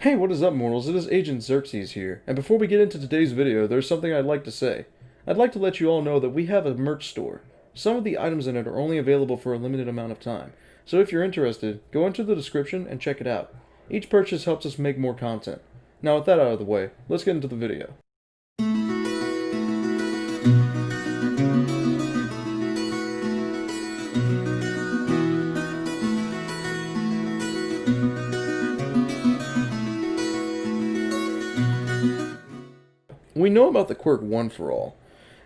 Hey, what is up, mortals? It is Agent Xerxes here, and before we get into today's video, there's something I'd like to say. I'd like to let you all know that we have a merch store. Some of the items in it are only available for a limited amount of time, so if you're interested, go into the description and check it out. Each purchase helps us make more content. Now with that out of the way, let's get into the video. We know about the quirk One for All,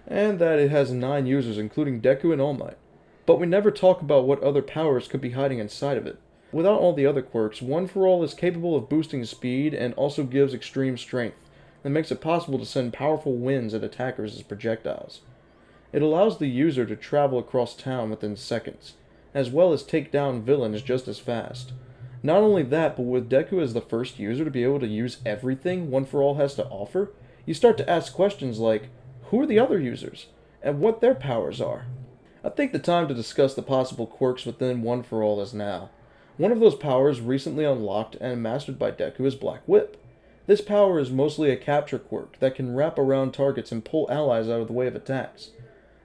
and that it has 9 users including Deku and All Might, but we never talk about what other powers could be hiding inside of it. Without all the other quirks, One for All is capable of boosting speed and also gives extreme strength, that makes it possible to send powerful winds at attackers as projectiles. It allows the user to travel across town within seconds, as well as take down villains just as fast. Not only that, but with Deku as the first user to be able to use everything One for All has to offer, you start to ask questions like, who are the other users, and what their powers are? I think the time to discuss the possible quirks within One for All is now. One of those powers recently unlocked and mastered by Deku is Black Whip. This power is mostly a capture quirk that can wrap around targets and pull allies out of the way of attacks.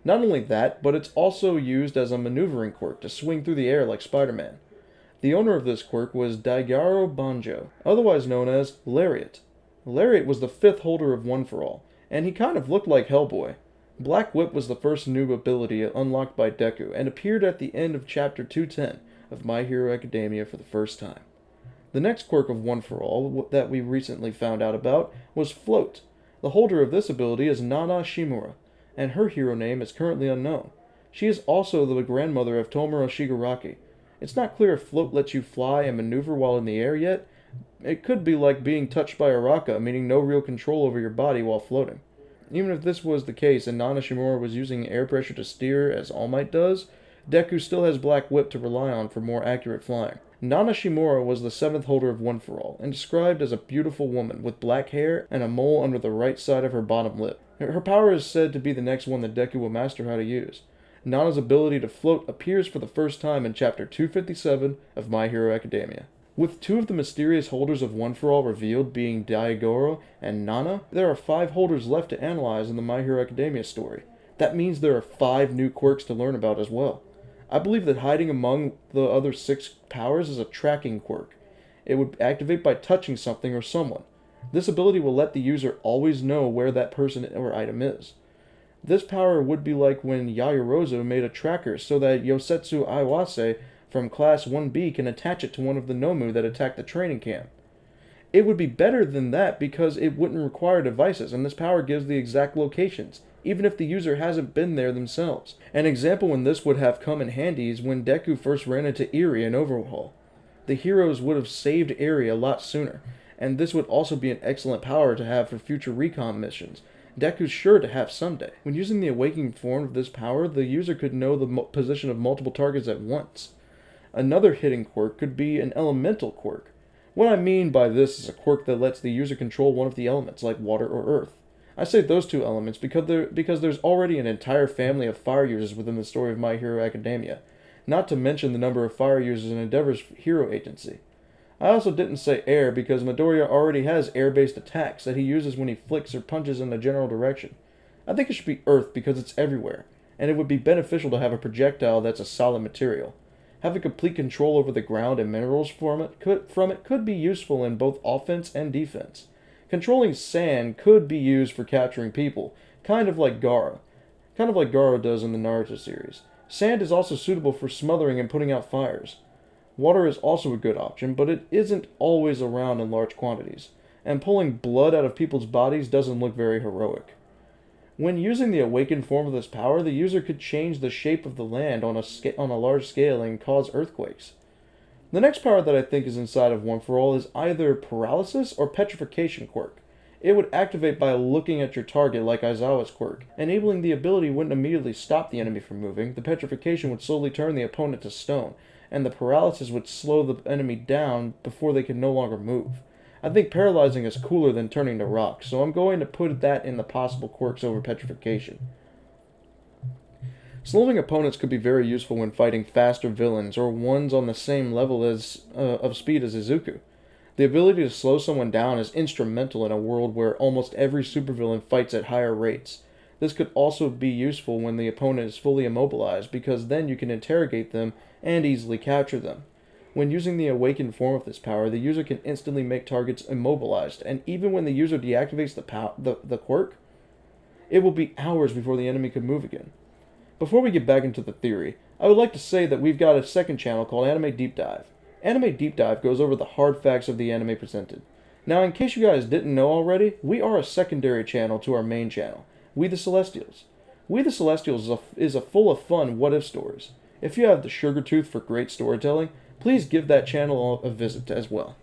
Not only that, but it's also used as a maneuvering quirk to swing through the air like Spider-Man. The owner of this quirk was Daigoro Banjo, otherwise known as Lariat. Lariat was the 5th holder of One for All, and he kind of looked like Hellboy. Black Whip was the first new ability unlocked by Deku, and appeared at the end of Chapter 210 of My Hero Academia for the first time. The next quirk of One for All that we recently found out about was Float. The holder of this ability is Nana Shimura, and her hero name is currently unknown. She is also the grandmother of Tomura Shigaraki. It's not clear if Float lets you fly and maneuver while in the air yet. It could be like being touched by a raka, meaning no real control over your body while floating. Even if this was the case and Nana Shimura was using air pressure to steer as All Might does, Deku still has Black Whip to rely on for more accurate flying. Nana Shimura was the 7th holder of One for All, and described as a beautiful woman with black hair and a mole under the right side of her bottom lip. Her power is said to be the next one that Deku will master how to use. Nana's ability to float appears for the first time in Chapter 257 of My Hero Academia. With 2 of the mysterious holders of One for All revealed being Daigoro and Nana, there are 5 holders left to analyze in the My Hero Academia story. That means there are 5 new quirks to learn about as well. I believe that hiding among the other 6 powers is a tracking quirk. It would activate by touching something or someone. This ability will let the user always know where that person or item is. This power would be like when Yaoyorozu made a tracker so that Yosetsu Iwase from Class 1B can attach it to one of the Nomu that attacked the training camp. It would be better than that because it wouldn't require devices, and this power gives the exact locations, even if the user hasn't been there themselves. An example when this would have come in handy is when Deku first ran into Eri in Overhaul. The heroes would have saved Eri a lot sooner, and this would also be an excellent power to have for future recon missions. Deku's sure to have someday. When using the awakening form of this power, the user could know the position of multiple targets at once. Another hidden quirk could be an elemental quirk. What I mean by this is a quirk that lets the user control one of the elements, like water or earth. I say those 2 elements because there's already an entire family of fire users within the story of My Hero Academia, not to mention the number of fire users in Endeavor's hero agency. I also didn't say air because Midoriya already has air-based attacks that he uses when he flicks or punches in a general direction. I think it should be earth because it's everywhere, and it would be beneficial to have a projectile that's a solid material. Having complete control over the ground and minerals from it could be useful in both offense and defense. Controlling sand could be used for capturing people, kind of like Gaara does in the Naruto series. Sand is also suitable for smothering and putting out fires. Water is also a good option, but it isn't always around in large quantities, and pulling blood out of people's bodies doesn't look very heroic. When using the awakened form of this power, the user could change the shape of the land on a large scale and cause earthquakes. The next power that I think is inside of One for All is either Paralysis or Petrification quirk. It would activate by looking at your target like Aizawa's quirk. Enabling the ability wouldn't immediately stop the enemy from moving, the Petrification would slowly turn the opponent to stone, and the Paralysis would slow the enemy down before they could no longer move. I think paralyzing is cooler than turning to rock, so I'm going to put that in the possible quirks over Petrification. Slowing opponents could be very useful when fighting faster villains or ones on the same level of speed as Izuku. The ability to slow someone down is instrumental in a world where almost every supervillain fights at higher rates. This could also be useful when the opponent is fully immobilized, because then you can interrogate them and easily capture them. When using the awakened form of this power, the user can instantly make targets immobilized, and even when the user deactivates the quirk, it will be hours before the enemy could move again. Before we get back into the theory, I would like to say that we've got a second channel called Anime Deep Dive. Anime Deep Dive goes over the hard facts of the anime presented. Now, in case you guys didn't know already, we are a secondary channel to our main channel, We the Celestials. We the Celestials is a full of fun what-if stories. If you have the sugar tooth for great storytelling, please give that channel a visit as well.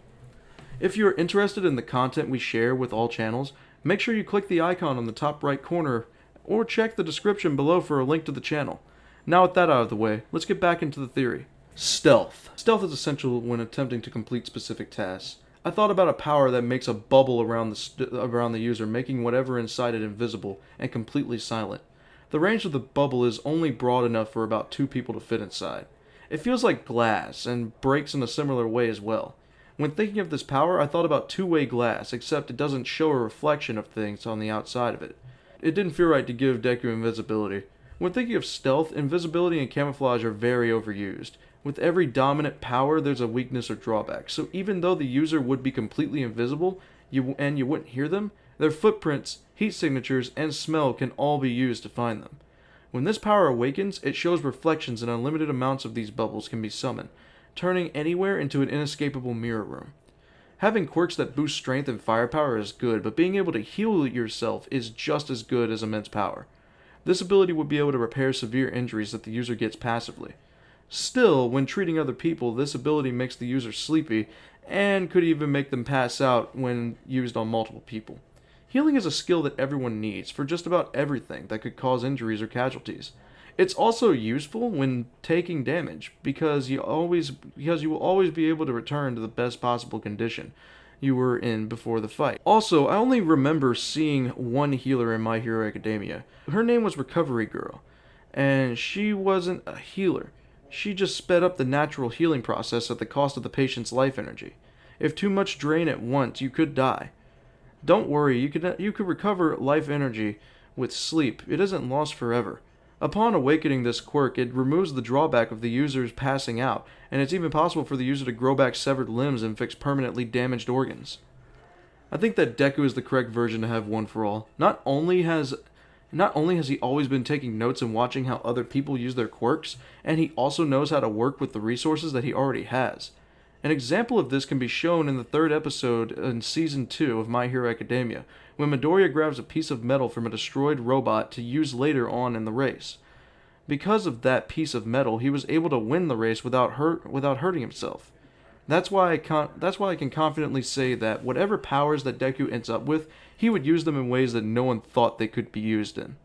If you're interested in the content we share with all channels, make sure you click the icon on the top right corner or check the description below for a link to the channel. Now with that out of the way, let's get back into the theory. Stealth. Stealth is essential when attempting to complete specific tasks. I thought about a power that makes a bubble around the user, making whatever inside it invisible and completely silent. The range of the bubble is only broad enough for about 2 people to fit inside. It feels like glass and breaks in a similar way as well. When thinking of this power, I thought about two-way glass, except it doesn't show a reflection of things on the outside of it. It didn't feel right to give Deku invisibility. When thinking of stealth, invisibility and camouflage are very overused. With every dominant power, there's a weakness or drawback, so even though the user would be completely invisible, and you wouldn't hear them, their footprints, heat signatures, and smell can all be used to find them. When this power awakens, it shows reflections and unlimited amounts of these bubbles can be summoned, turning anywhere into an inescapable mirror room. Having quirks that boost strength and firepower is good, but being able to heal yourself is just as good as immense power. This ability would be able to repair severe injuries that the user gets passively. Still, when treating other people, this ability makes the user sleepy, and could even make them pass out when used on multiple people. Healing is a skill that everyone needs for just about everything that could cause injuries or casualties. It's also useful when taking damage, because you will always be able to return to the best possible condition you were in before the fight. Also, I only remember seeing one healer in My Hero Academia. Her name was Recovery Girl, and she wasn't a healer. She just sped up the natural healing process at the cost of the patient's life energy. If too much drain at once, you could die. Don't worry, you could recover life energy with sleep. It isn't lost forever. Upon awakening this quirk, it removes the drawback of the user's passing out, and it's even possible for the user to grow back severed limbs and fix permanently damaged organs. I think that Deku is the correct version to have One for All. Not only has he always been taking notes and watching how other people use their quirks, and he also knows how to work with the resources that he already has. An example of this can be shown in the 3rd episode in Season 2 of My Hero Academia, when Midoriya grabs a piece of metal from a destroyed robot to use later on in the race. Because of that piece of metal, he was able to win the race without hurting himself. That's why I can confidently say that whatever powers that Deku ends up with, he would use them in ways that no one thought they could be used in.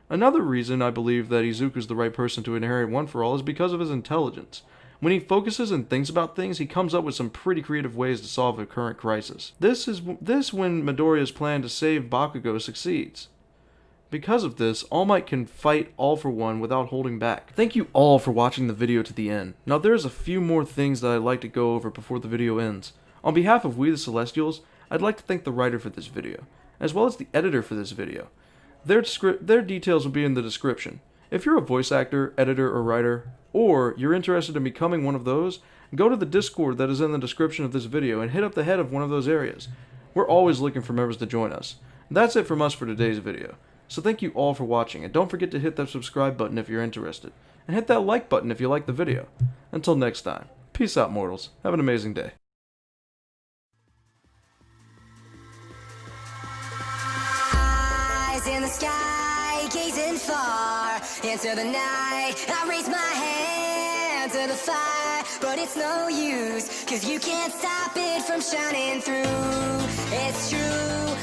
Another reason I believe that Izuku's the right person to inherit One for All is because of his intelligence. When he focuses and thinks about things, he comes up with some pretty creative ways to solve a current crisis. This when Midoriya's plan to save Bakugo succeeds. Because of this, All Might can fight All for One without holding back. Thank you all for watching the video to the end. Now there's a few more things that I'd like to go over before the video ends. On behalf of We the Celestials, I'd like to thank the writer for this video, as well as the editor for this video. Their details will be in the description. If you're a voice actor, editor, or writer, or you're interested in becoming one of those, go to the Discord that is in the description of this video and hit up the head of one of those areas. We're always looking for members to join us. That's it from us for today's video. So thank you all for watching, and don't forget to hit that subscribe button if you're interested, and hit that like button if you like the video. Until next time, peace out mortals, have an amazing day. Eyes in the sky, gazing far into the night. I raise my hand to the fire, but it's no use, 'cause you can't stop it from shining through. It's true.